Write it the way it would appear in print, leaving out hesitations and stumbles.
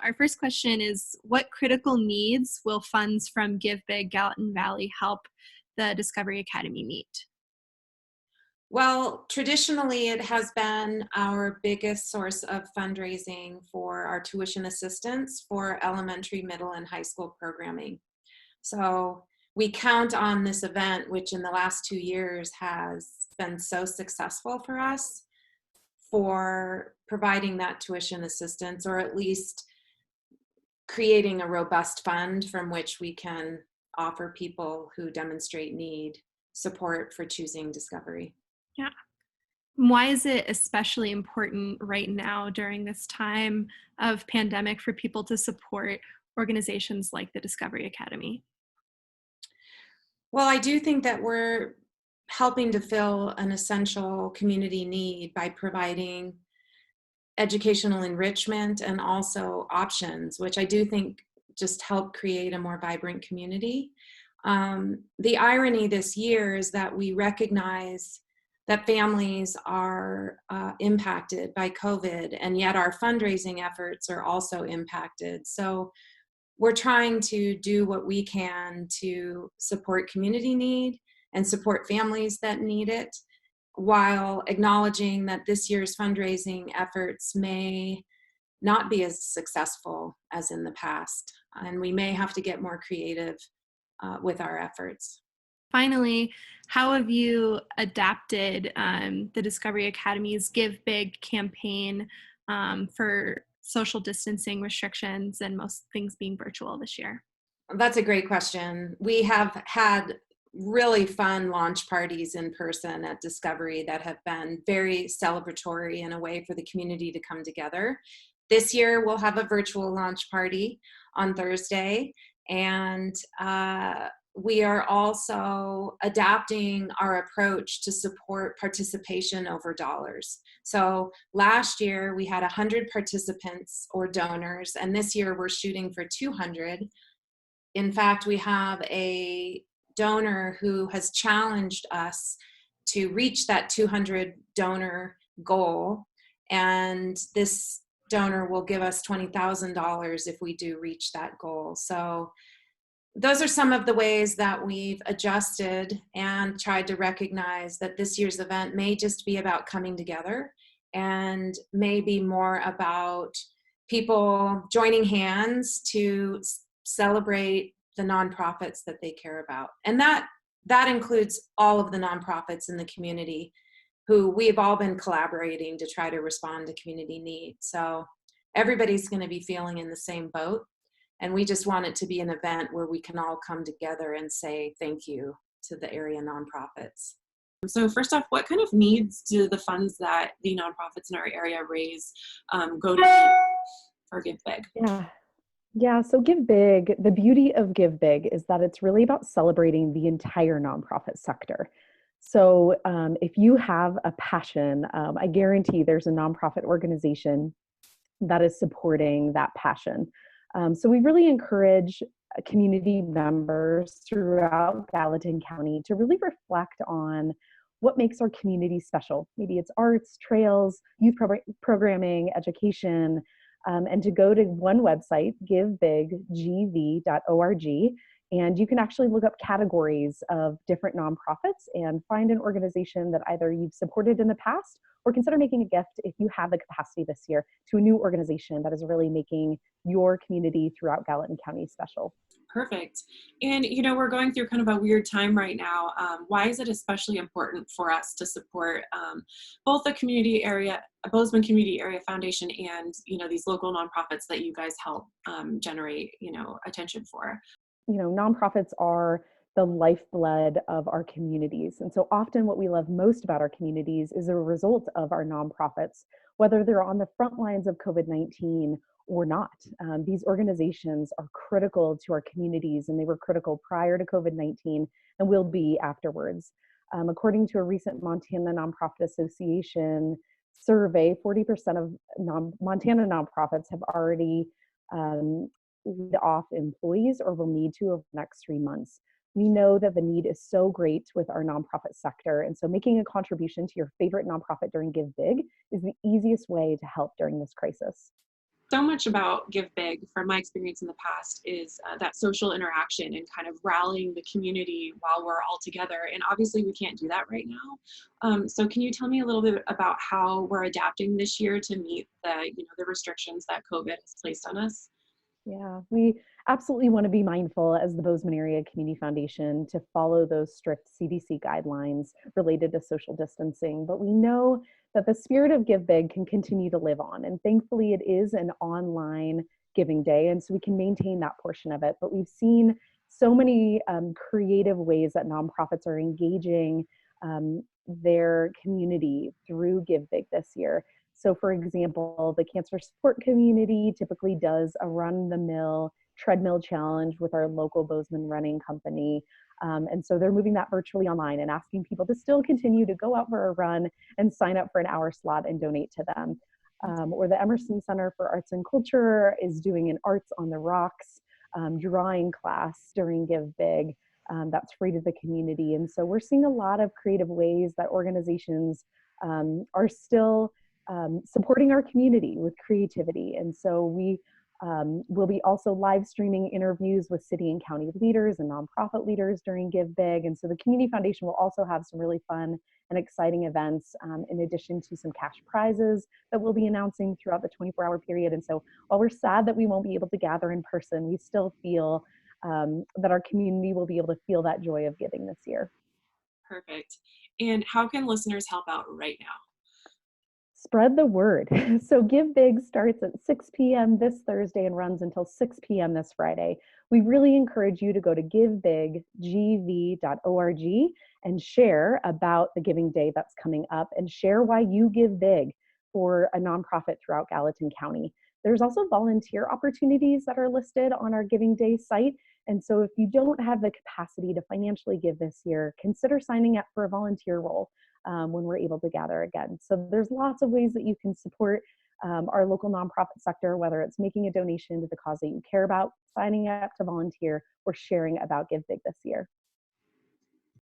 our first question is, what critical needs will funds from Give Big Gallatin Valley help the Discovery Academy meet? Well, traditionally, it has been our biggest source of fundraising for our tuition assistance for elementary, middle, and high school programming. So we count on this event, which in the last 2 years has been so successful for us, for providing that tuition assistance, or at least creating a robust fund from which we can offer people who demonstrate need support for choosing Discovery. Yeah. Why is it especially important right now during this time of pandemic for people to support organizations like the Discovery Academy? Well, I do think that we're helping to fill an essential community need by providing educational enrichment and also options, which I do think just help create a more vibrant community. The irony this year is that we recognize that families are impacted by COVID, and yet our fundraising efforts are also impacted. So we're trying to do what we can to support community need and support families that need it, while acknowledging that this year's fundraising efforts may not be as successful as in the past, and we may have to get more creative with our efforts. Finally, how have you adapted the Discovery Academy's Give Big campaign for social distancing restrictions and most things being virtual this year? That's a great question. We have had really fun launch parties in person at Discovery that have been very celebratory in a way for the community to come together. This year, we'll have a virtual launch party on Thursday, and we are also adapting our approach to support participation over dollars. So last year we had 100 participants or donors, and this year we're shooting for 200. In fact, we have a donor who has challenged us to reach that 200 donor goal, and this donor will give us $20,000 if we do reach that goal. So those are some of the ways that we've adjusted and tried to recognize that this year's event may just be about coming together and may be more about people joining hands to celebrate the nonprofits that they care about. And that includes all of the nonprofits in the community who we've all been collaborating to try to respond to community needs. So everybody's going to be feeling in the same boat. And we just want it to be an event where we can all come together and say thank you to the area nonprofits. So first off, what kind of needs do the funds that the nonprofits in our area raise go to or Give Big? Yeah, so Give Big, the beauty of Give Big is that it's really about celebrating the entire nonprofit sector. So if you have a passion, I guarantee there's a nonprofit organization that is supporting that passion. So we really encourage community members throughout Gallatin County to really reflect on what makes our community special. Maybe it's arts, trails, youth programming, education, and to go to one website, givebiggv.org, and you can actually look up categories of different nonprofits and find an organization that either you've supported in the past or consider making a gift if you have the capacity this year to a new organization that is really making your community throughout Gallatin County special. Perfect. And, we're going through kind of a weird time right now. Why is it especially important for us to support both the community area, Bozeman Community Area Foundation, and, these local nonprofits that you guys help generate, attention for? Nonprofits are the lifeblood of our communities. And so often what we love most about our communities is a result of our nonprofits, whether they're on the front lines of COVID-19 or not. These organizations are critical to our communities, and they were critical prior to COVID-19 and will be afterwards. According to a recent Montana Nonprofit Association survey, 40% of Montana nonprofits have already laid off employees or will need to over the next 3 months. We know that the need is so great with our nonprofit sector, and so making a contribution to your favorite nonprofit during Give Big is the easiest way to help during this crisis. So much about Give Big, from my experience in the past, is that social interaction and kind of rallying the community while we're all together. And obviously, we can't do that right now. So, can you tell me a little bit about how we're adapting this year to meet the restrictions that COVID has placed on us? Yeah, we absolutely want to be mindful as the Bozeman Area Community Foundation to follow those strict CDC guidelines related to social distancing. But we know that the spirit of Give Big can continue to live on. And thankfully, it is an online giving day. And so we can maintain that portion of it. But we've seen so many creative ways that nonprofits are engaging their community through Give Big this year. So for example, the cancer support community typically does a run-the-mill treadmill challenge with our local Bozeman running company. And so they're moving that virtually online and asking people to still continue to go out for a run and sign up for an hour slot and donate to them. Or the Emerson Center for Arts and Culture is doing an Arts on the Rocks drawing class during Give Big. That's free to the community. And so we're seeing a lot of creative ways that organizations are still supporting our community with creativity. And so we will be also live streaming interviews with city and county leaders and nonprofit leaders during Give Big. And so the Community Foundation will also have some really fun and exciting events in addition to some cash prizes that we'll be announcing throughout the 24-hour period. And so while we're sad that we won't be able to gather in person, we still feel that our community will be able to feel that joy of giving this year. Perfect. And how can listeners help out right now? Spread the word. So Give Big starts at 6 p.m. this Thursday and runs until 6 p.m. this Friday. We really encourage you to go to givebiggv.org and share about the Giving Day that's coming up and share why you give big for a nonprofit throughout Gallatin County. There's also volunteer opportunities that are listed on our Giving Day site. And so if you don't have the capacity to financially give this year, consider signing up for a volunteer role when we're able to gather again. So there's lots of ways that you can support our local nonprofit sector, whether it's making a donation to the cause that you care about, signing up to volunteer, or sharing about Give Big this year.